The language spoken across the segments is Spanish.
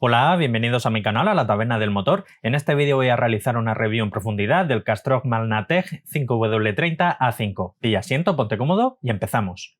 Hola, bienvenidos a mi canal, a la Taberna del Motor. En este vídeo voy a realizar una review en profundidad del Castrol Malnatec 5W30A5. Pilla asiento, ponte cómodo y empezamos.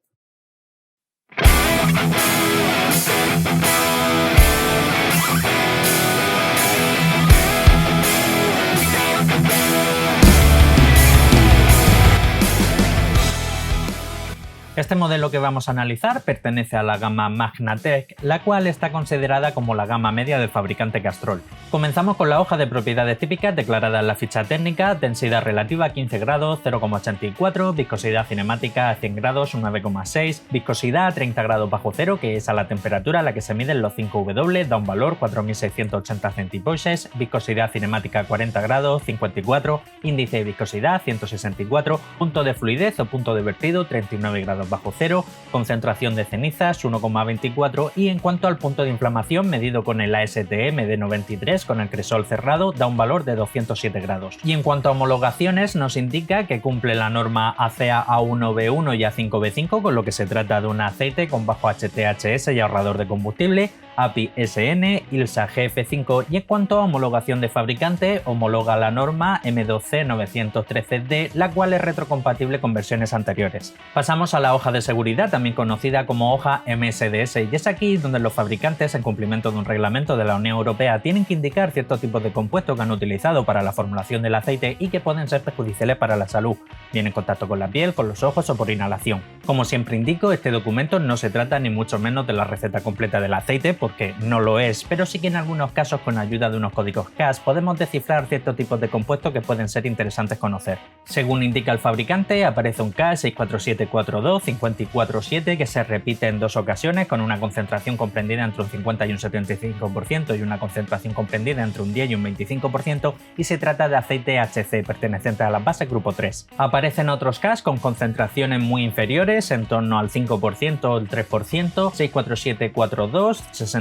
Este modelo que vamos a analizar pertenece a la gama Magnatec, la cual está considerada como la gama media del fabricante Castrol. Comenzamos con la hoja de propiedades típicas declarada en la ficha técnica: densidad relativa 15 grados, 0,84, viscosidad cinemática a 100 grados, 9,6, viscosidad a 30 grados bajo cero, que es a la temperatura a la que se miden los 5W, da un valor 4680 centipoises, viscosidad cinemática 40 grados, 54, índice de viscosidad 164, punto de fluidez o punto de vertido 39 grados bajo cero, concentración de cenizas 1,24 y en cuanto al punto de inflamación medido con el ASTM de 93 con el crisol cerrado da un valor de 207 grados. Y en cuanto a homologaciones nos indica que cumple la norma ACEA A1B1 y A5B5, con lo que se trata de un aceite con bajo HTHS y ahorrador de combustible, API SN, ILSA GF5 y en cuanto a homologación de fabricante, homologa la norma M2C 913D, la cual es retrocompatible con versiones anteriores. Pasamos a la hoja de seguridad, también conocida como hoja MSDS, y es aquí donde los fabricantes, en cumplimiento de un reglamento de la Unión Europea, tienen que indicar ciertos tipos de compuestos que han utilizado para la formulación del aceite y que pueden ser perjudiciales para la salud, bien en contacto con la piel, con los ojos o por inhalación. Como siempre indico, este documento no se trata ni mucho menos de la receta completa del aceite, porque no lo es, pero sí que en algunos casos con ayuda de unos códigos CAS podemos descifrar ciertos tipos de compuestos que pueden ser interesantes conocer. Según indica el fabricante, aparece un CAS 64742-547 que se repite en dos ocasiones con una concentración comprendida entre un 50 y un 75% y una concentración comprendida entre un 10 y un 25%, y se trata de aceite HC perteneciente a la base grupo 3. Aparecen otros CAS con concentraciones muy inferiores, en torno al 5% o el 3%, 64742, 650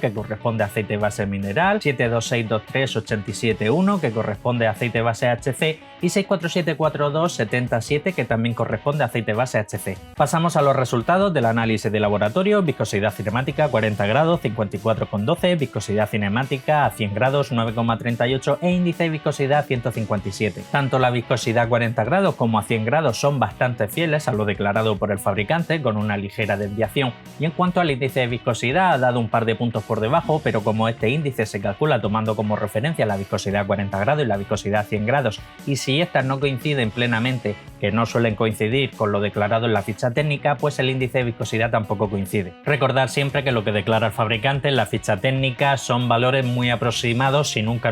que corresponde a aceite base mineral, 72623-871 que corresponde a aceite base HC y 64742-77 que también corresponde a aceite base HC. Pasamos a los resultados del análisis de laboratorio: viscosidad cinemática 40 grados, 54,12, viscosidad cinemática a 100 grados, 9,38 e índice de viscosidad 157. Tanto la viscosidad 40 grados como a 100 grados son bastante fieles a lo declarado por el fabricante, con una ligera desviación, y en cuanto al índice de viscosidad ha dado un par de puntos por debajo, pero como este índice se calcula tomando como referencia la viscosidad 40 grados y la viscosidad 100 grados, y si estas no coinciden plenamente, que no suelen coincidir con lo declarado en la ficha técnica, pues el índice de viscosidad tampoco coincide. Recordad siempre que lo que declara el fabricante en la ficha técnica son valores muy aproximados y nunca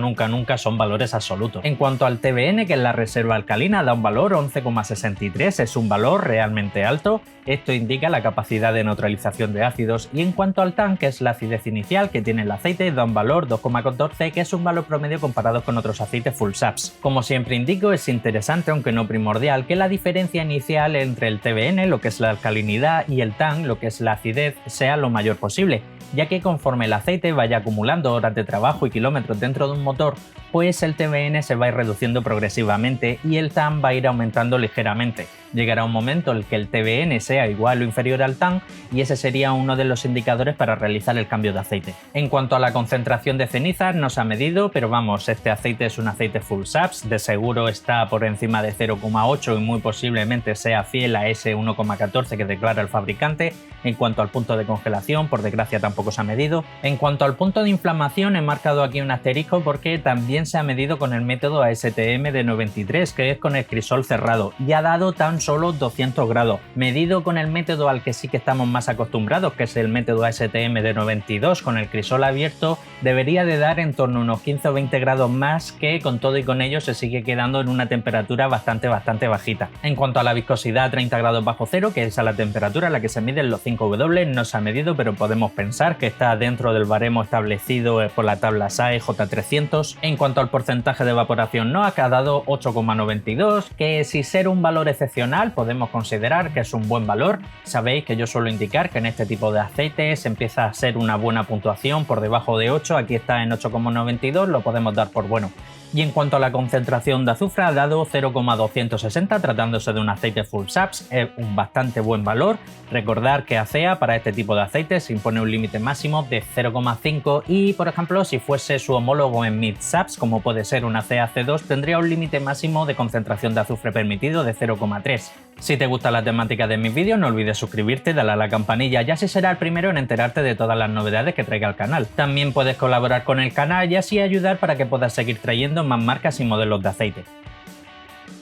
son valores absolutos. En cuanto al TBN, que es la reserva alcalina, da un valor 11,63, es un valor realmente alto. Esto indica la capacidad de neutralización de ácidos, y en cuanto al TAN, que es la acidez inicial que tiene el aceite, da un valor 2,14, que es un valor promedio comparado con otros aceites full saps. Como siempre indico, es interesante, aunque no primordial, que la diferencia inicial entre el TBN, lo que es la alcalinidad, y el TAN, lo que es la acidez, sea lo mayor posible, ya que conforme el aceite vaya acumulando horas de trabajo y kilómetros dentro de un motor, pues el TBN se va a ir reduciendo progresivamente y el TAN va a ir aumentando ligeramente. Llegará un momento en el que el TBN sea igual o inferior al TAN y ese sería uno de los indicadores para realizar el cambio de aceite. En cuanto a la concentración de cenizas, no se ha medido, pero vamos, este aceite es un aceite full saps, de seguro está por encima de 0,8 y muy posiblemente sea fiel a ese 1,14 que declara el fabricante. En cuanto al punto de congelación, por desgracia tampoco se ha medido. En cuanto al punto de inflamación, he marcado aquí un asterisco porque también se ha medido con el método ASTM de 93, que es con el crisol cerrado, y ha dado tan solo 200 grados. Medido con el método al que sí que estamos más acostumbrados, que es el método ASTM de 92, con el crisol abierto, debería de dar en torno a unos 15 o 20 grados más, que con todo y con ello se sigue quedando en una temperatura bastante bajita. En cuanto a la viscosidad, 30 grados bajo cero, que es a la temperatura a la que se miden los 5W, no se ha medido, pero podemos pensar que está dentro del baremo establecido por la tabla SAE J300. En cuanto al porcentaje de evaporación NOAC, ha dado 8,92, que si ser un valor excepcional podemos considerar que es un buen valor. Sabéis que yo suelo indicar que en este tipo de aceites empieza a ser una buena puntuación por debajo de 8, aquí está en 8,92, lo podemos dar por bueno. Y en cuanto a la concentración de azufre, ha dado 0,260 tratándose de un aceite full saps, es un bastante buen valor. Recordar que ACEA para este tipo de aceites impone un límite máximo de 0,5 y, por ejemplo, si fuese su homólogo en mid saps, como puede ser un ACEA C2, tendría un límite máximo de concentración de azufre permitido de 0,3. Si te gusta la temática de mis vídeos, no olvides suscribirte, darle a la campanilla y así será el primero en enterarte de todas las novedades que traiga el canal. También puedes colaborar con el canal y así ayudar para que puedas seguir trayendo más marcas y modelos de aceite.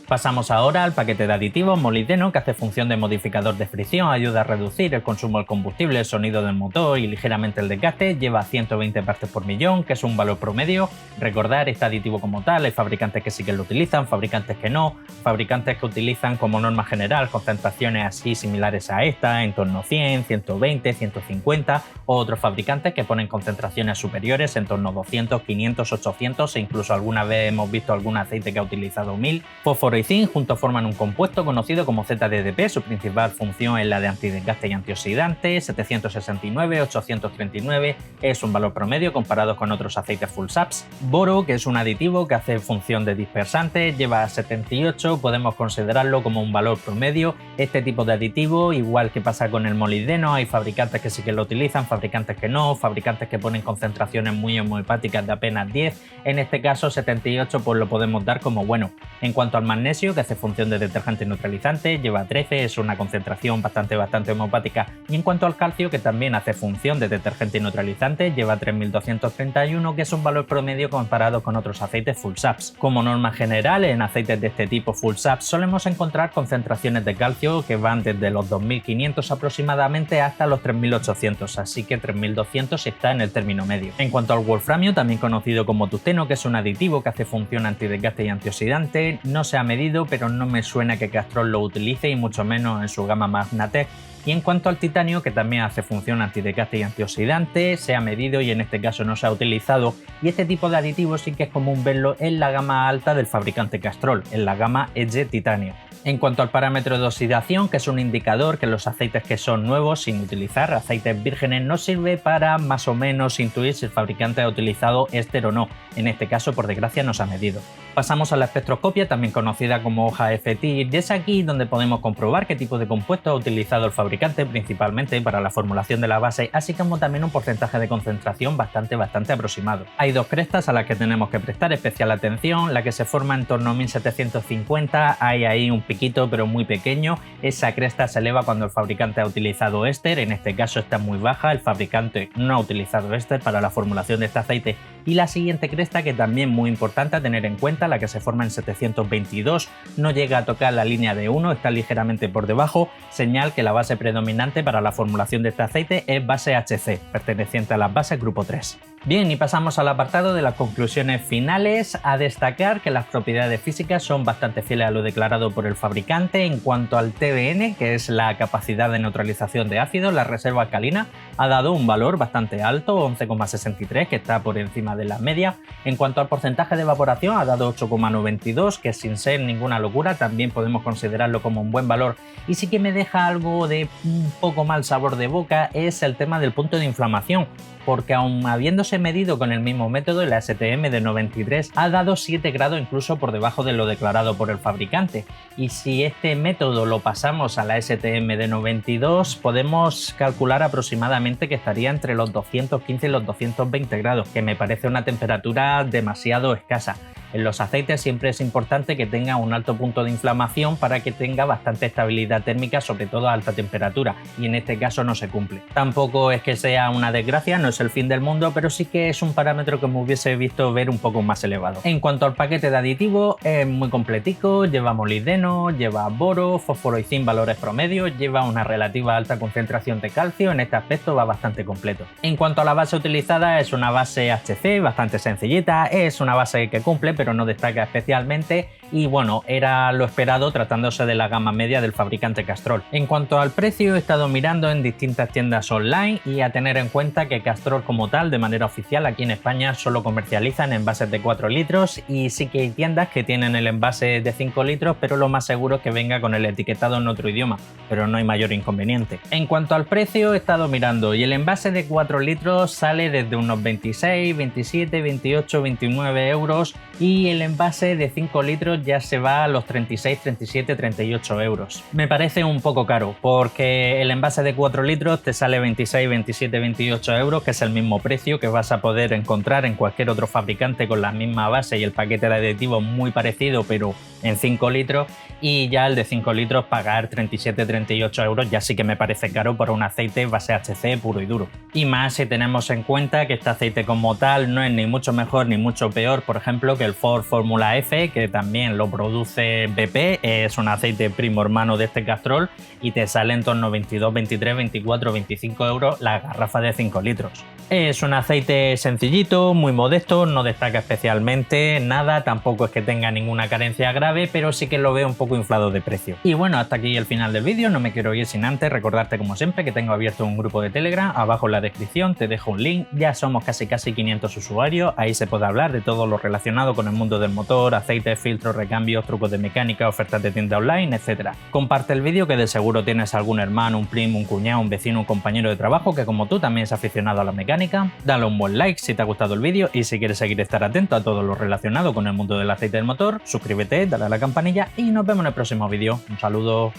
Pasamos ahora al paquete de aditivos molibdeno, que hace función de modificador de fricción, ayuda a reducir el consumo del combustible, el sonido del motor y ligeramente el desgaste, lleva 120 partes por millón, que es un valor promedio. Recordar, este aditivo como tal, hay fabricantes que sí que lo utilizan, fabricantes que no, fabricantes que utilizan como norma general concentraciones así similares a esta, en torno a 100, 120, 150, o otros fabricantes que ponen concentraciones superiores en torno a 200, 500, 800 e incluso alguna vez hemos visto algún aceite que ha utilizado 1000. Fósforo y zinc juntos forman un compuesto conocido como ZDDP, su principal función es la de antidesgaste y antioxidante, 769, 839 es un valor promedio comparado con otros aceites full saps. Boro, que es un aditivo que hace función de dispersante, lleva 78, podemos considerarlo como un valor promedio. Este tipo de aditivo, igual que pasa con el molibdeno, hay fabricantes que sí que lo utilizan, fabricantes que no, fabricantes que ponen concentraciones muy homeopáticas de apenas 10, en este caso 78 pues lo podemos dar como bueno. En cuanto al magnesio, que hace función de detergente neutralizante, lleva 13, es una concentración bastante homeopática. Y en cuanto al calcio, que también hace función de detergente neutralizante, lleva 3231, que es un valor promedio comparado con otros aceites full saps. Como norma general, en aceites de este tipo full saps solemos encontrar concentraciones de calcio que van desde los 2500 aproximadamente hasta los 3800, así que 3200 está en el término medio. En cuanto al wolframio, también conocido como tungsteno, que es un aditivo que hace función antidesgaste y antioxidante, no se ha medido, pero no me suena que Castrol lo utilice y mucho menos en su gama Magnatec. Y en cuanto al titanio, que también hace función antidesgaste y antioxidante, se ha medido y en este caso no se ha utilizado, y este tipo de aditivos sí que es común verlo en la gama alta del fabricante Castrol, en la gama Edge Titanio. En cuanto al parámetro de oxidación, que es un indicador que los aceites que son nuevos, sin utilizar aceites vírgenes, nos sirve para más o menos intuir si el fabricante ha utilizado éster o no. En este caso, por desgracia, no se ha medido. Pasamos a la espectroscopia, también conocida como hoja FTIR, y es aquí donde podemos comprobar qué tipo de compuesto ha utilizado el fabricante, principalmente para la formulación de la base, así como también un porcentaje de concentración bastante aproximado. Hay dos crestas a las que tenemos que prestar especial atención, la que se forma en torno a 1750, hay ahí un piquito pero muy pequeño, esa cresta se eleva cuando el fabricante ha utilizado éster, en este caso está muy baja, el fabricante no ha utilizado éster para la formulación de este aceite. Y la siguiente cresta, que también muy importante a tener en cuenta, la que se forma en 722, no llega a tocar la línea de 1, está ligeramente por debajo, señal que la base predominante para la formulación de este aceite es base HC, perteneciente a las bases grupo 3. Bien, y pasamos al apartado de las conclusiones finales, a destacar que las propiedades físicas son bastante fieles a lo declarado por el fabricante. En cuanto al TBN, que es la capacidad de neutralización de ácidos, la reserva alcalina ha dado un valor bastante alto, 11,63, que está por encima de la media. En cuanto al porcentaje de evaporación, ha dado 8,92, que sin ser ninguna locura también podemos considerarlo como un buen valor. Y sí que me deja algo de un poco mal sabor de boca, es el tema del punto de inflamación, porque aun habiéndose medido con el mismo método, la STM de 93 ha dado 7 grados incluso por debajo de lo declarado por el fabricante. Y si este método lo pasamos a la STM de 92, podemos calcular aproximadamente que estaría entre los 215 y los 220 grados, que me parece una temperatura demasiado escasa. En los aceites siempre es importante que tenga un alto punto de inflamación para que tenga bastante estabilidad térmica, sobre todo a alta temperatura, y en este caso no se cumple. Tampoco es que sea una desgracia, no es el fin del mundo, pero sí que es un parámetro que me hubiese visto ver un poco más elevado. En cuanto al paquete de aditivos, es muy completico, lleva molibdeno, lleva boro, fósforo y zinc valores promedios, lleva una relativa alta concentración de calcio, en este aspecto va bastante completo. En cuanto a la base utilizada, es una base HC bastante sencillita, es una base que cumple pero no destaca especialmente y bueno, era lo esperado tratándose de la gama media del fabricante Castrol. En cuanto al precio, he estado mirando en distintas tiendas online y a tener en cuenta que Castrol como tal, de manera oficial aquí en España, solo comercializan envases de 4 litros y sí que hay tiendas que tienen el envase de 5 litros, pero lo más seguro es que venga con el etiquetado en otro idioma, pero no hay mayor inconveniente. En cuanto al precio, he estado mirando y el envase de 4 litros sale desde unos 26, 27, 28, 29 euros y y el envase de 5 litros ya se va a los 36, 37, 38 euros. Me parece un poco caro porque el envase de 4 litros te sale 26, 27, 28 euros, que es el mismo precio que vas a poder encontrar en cualquier otro fabricante con la misma base y el paquete de aditivos muy parecido pero en 5 litros, y ya el de 5 litros pagar 37, 38 euros ya sí que me parece caro por un aceite base HC puro y duro. Y más si tenemos en cuenta que este aceite como tal no es ni mucho mejor ni mucho peor, por ejemplo, que el Ford Fórmula F, que también lo produce BP, es un aceite primo hermano de este Castrol y te sale en torno a 22, 23, 24, 25 euros la garrafa de 5 litros. Es un aceite sencillito, muy modesto, no destaca especialmente nada, tampoco es que tenga ninguna carencia grave, pero sí que lo veo un poco inflado de precio. Y bueno, hasta aquí el final del vídeo, no me quiero ir sin antes recordarte como siempre que tengo abierto un grupo de Telegram, abajo en la descripción te dejo un link, ya somos casi 500 usuarios, ahí se puede hablar de todo lo relacionado con el mundo del motor, aceites, filtros, recambios, trucos de mecánica, ofertas de tienda online, etc. Comparte el vídeo que de seguro tienes algún hermano, un primo, un cuñado, un vecino, un compañero de trabajo que como tú también es aficionado a la mecánica. Dale un buen like si te ha gustado el vídeo y si quieres seguir estar atento a todo lo relacionado con el mundo del aceite del motor, suscríbete, dale a la campanilla y nos vemos en el próximo vídeo. Un saludo.